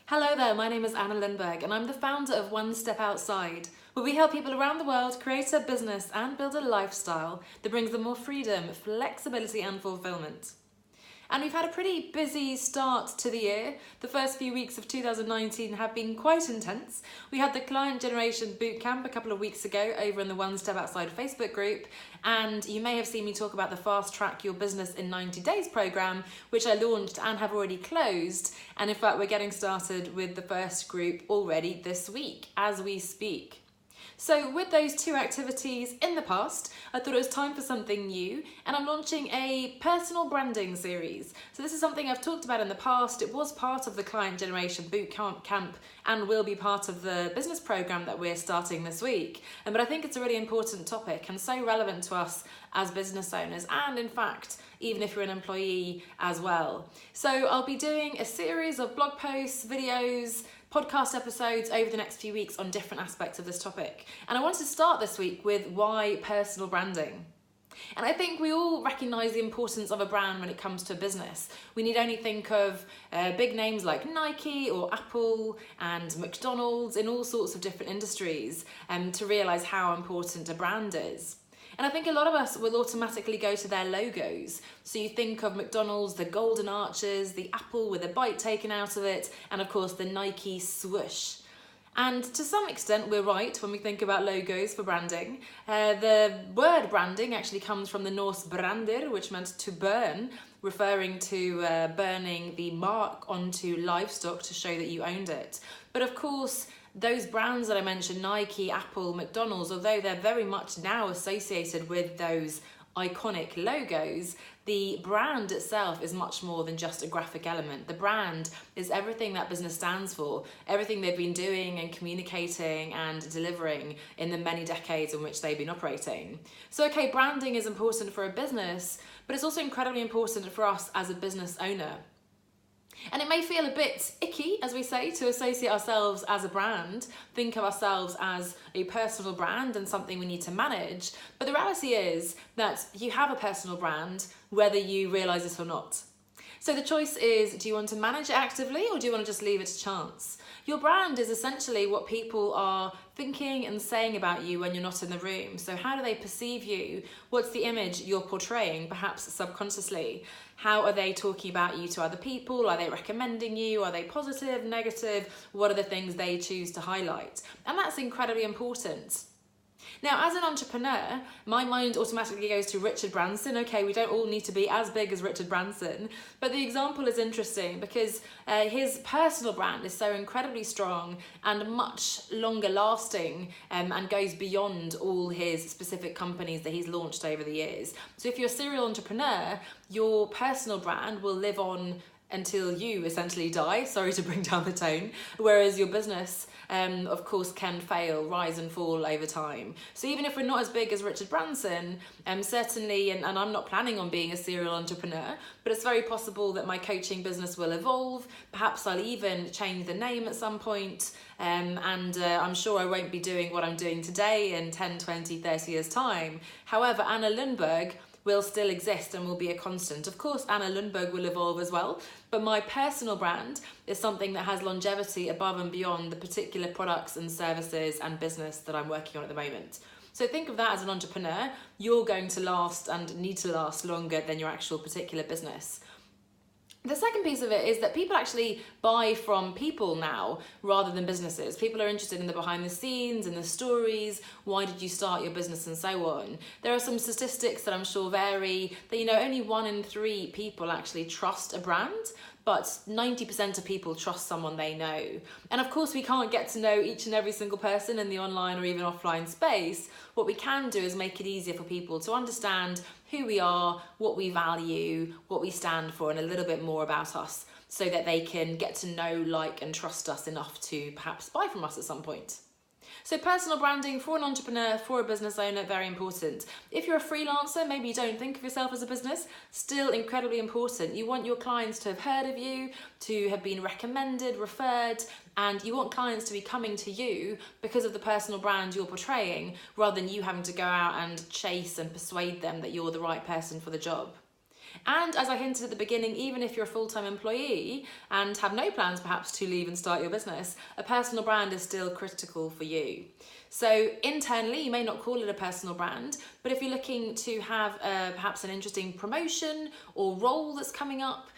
Hello there, my name is Anna Lundberg and I'm the founder of One Step Outside, where we help people around the world create a business and build a lifestyle that brings them more freedom, flexibility and fulfilment. And we've had a pretty busy start to the year. The first few weeks of 2019 have been quite intense. We had the Client Generation Bootcamp a couple of weeks ago over in the One Step Outside Facebook group, and you may have seen me talk about the Fast Track Your Business in 90 Days program, which I launched and have already closed. And in fact, we're getting started with the first group already this week as we speak. So with those two activities in the past, I thought it was time for something new, and I'm launching a personal branding series. So this is something I've talked about in the past. It was part of the Client Generation Bootcamp and will be part of the business program that we're starting this week. But I think it's a really important topic and so relevant to us as business owners, and in fact, even if you're an employee as well. So I'll be doing a series of blog posts, videos, podcast episodes over the next few weeks on different aspects of this topic. And I wanted to start this week with why personal branding. And I think we all recognise the importance of a brand when it comes to a business. We need only think of big names like Nike or Apple and McDonald's in all sorts of different industries to realise how important a brand is. And I think a lot of us will automatically go to their logos. So you think of McDonald's, the golden arches, the apple with a bite taken out of it, and of course the Nike swoosh. And to some extent we're right when we think about logos for branding. The word branding actually comes from the Norse brandir, which meant to burn, referring to burning the mark onto livestock to show that you owned it. But of course, those brands that I mentioned, Nike, Apple, McDonald's, although they're very much now associated with those iconic logos, the brand itself is much more than just a graphic element. The brand is everything that business stands for, everything they've been doing and communicating and delivering in the many decades in which they've been operating. So okay, branding is important for a business, but it's also incredibly important for us as a business owner. And it may feel a bit icky, as we say, to associate ourselves as a brand, think of ourselves as a personal brand and something we need to manage. But the reality is that you have a personal brand, whether you realise it or not. So the choice is, do you want to manage it actively or do you want to just leave it to chance? Your brand is essentially what people are thinking and saying about you when you're not in the room. So how do they perceive you? What's the image you're portraying, perhaps subconsciously? How are they talking about you to other people? Are they recommending you? Are they positive, negative? What are the things they choose to highlight? And that's incredibly important. Now, as an entrepreneur, my mind automatically goes to Richard Branson. Okay, we don't all need to be as big as Richard Branson, but the example is interesting because his personal brand is so incredibly strong and much longer lasting and goes beyond all his specific companies that he's launched over the years. So if you're a serial entrepreneur, your personal brand will live on until you essentially die, sorry to bring down the tone, whereas your business of course can fail, rise and fall over time. So even if we're not as big as Richard Branson, certainly, and I'm not planning on being a serial entrepreneur, but it's very possible that my coaching business will evolve. Perhaps I'll even change the name at some point, and I'm sure I won't be doing what I'm doing today in 10, 20, 30 years time. However, Anna Lundberg will still exist and will be a constant. Of course, Anna Lundberg will evolve as well, but my personal brand is something that has longevity above and beyond the particular products and services and business that I'm working on at the moment. So think of that as an entrepreneur. You're going to last and need to last longer than your actual particular business. The second piece of it is that people actually buy from people now rather than businesses. People are interested in the behind the scenes and the stories. Why did you start your business and so on? There are some statistics that I'm sure vary that, only 1 in 3 people actually trust a brand, but 90% of people trust someone they know. And of course, we can't get to know each and every single person in the online or even offline space. What we can do is make it easier for people to understand who we are, what we value, what we stand for, and a little bit more about us so that they can get to know, like, and trust us enough to perhaps buy from us at some point. So personal branding for an entrepreneur, for a business owner, very important. If you're a freelancer, maybe you don't think of yourself as a business, still incredibly important. You want your clients to have heard of you, to have been recommended, referred, and you want clients to be coming to you because of the personal brand you're portraying, rather than you having to go out and chase and persuade them that you're the right person for the job. And as I hinted at the beginning, even if you're a full-time employee and have no plans perhaps to leave and start your business, a personal brand is still critical for you. So internally, you may not call it a personal brand, but if you're looking to have perhaps an interesting promotion or role that's coming up,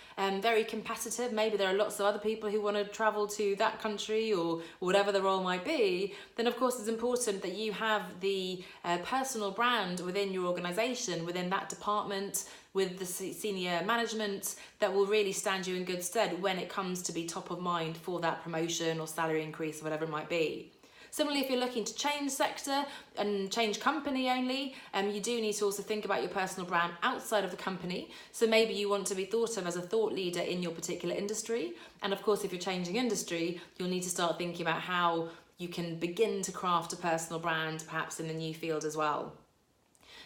very competitive, maybe there are lots of other people who want to travel to that country or whatever the role might be, then of course it's important that you have the personal brand within your organisation, within that department, with the senior management that will really stand you in good stead when it comes to be top of mind for that promotion or salary increase or whatever it might be. Similarly, if you're looking to change sector and change company only, you do need to also think about your personal brand outside of the company. So maybe you want to be thought of as a thought leader in your particular industry. And of course, if you're changing industry, you'll need to start thinking about how you can begin to craft a personal brand, perhaps in the new field as well.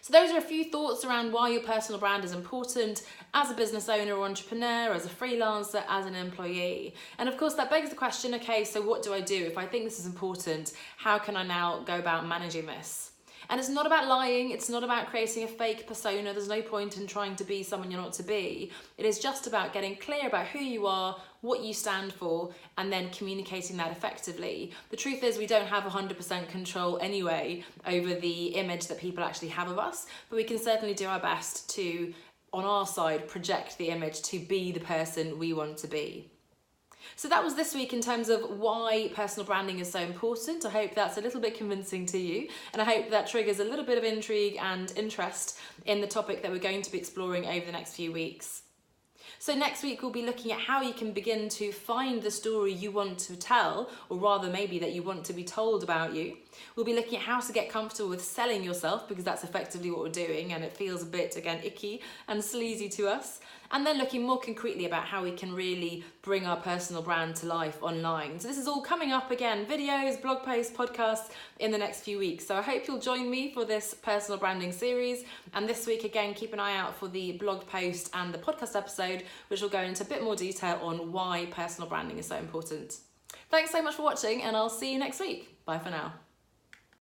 So those are a few thoughts around why your personal brand is important as a business owner or entrepreneur, as a freelancer, as an employee. And of course that begs the question, okay, so what do I do? If I think this is important, how can I now go about managing this? And it's not about lying, it's not about creating a fake persona, there's no point in trying to be someone you're not to be. It is just about getting clear about who you are, what you stand for, and then communicating that effectively. The truth is we don't have 100% control anyway over the image that people actually have of us, but we can certainly do our best to, on our side, project the image to be the person we want to be. So that was this week in terms of why personal branding is so important. I hope that's a little bit convincing to you, and I hope that triggers a little bit of intrigue and interest in the topic that we're going to be exploring over the next few weeks. So next week we'll be looking at how you can begin to find the story you want to tell, or rather maybe that you want to be told about you. We'll be looking at how to get comfortable with selling yourself, because that's effectively what we're doing and it feels a bit, again, icky and sleazy to us. And then looking more concretely about how we can really bring our personal brand to life online. So this is all coming up again, videos, blog posts, podcasts in the next few weeks. So I hope you'll join me for this personal branding series. And this week, again, keep an eye out for the blog post and the podcast episode, which will go into a bit more detail on why personal branding is so important. Thanks so much for watching, and I'll see you next week. Bye for now.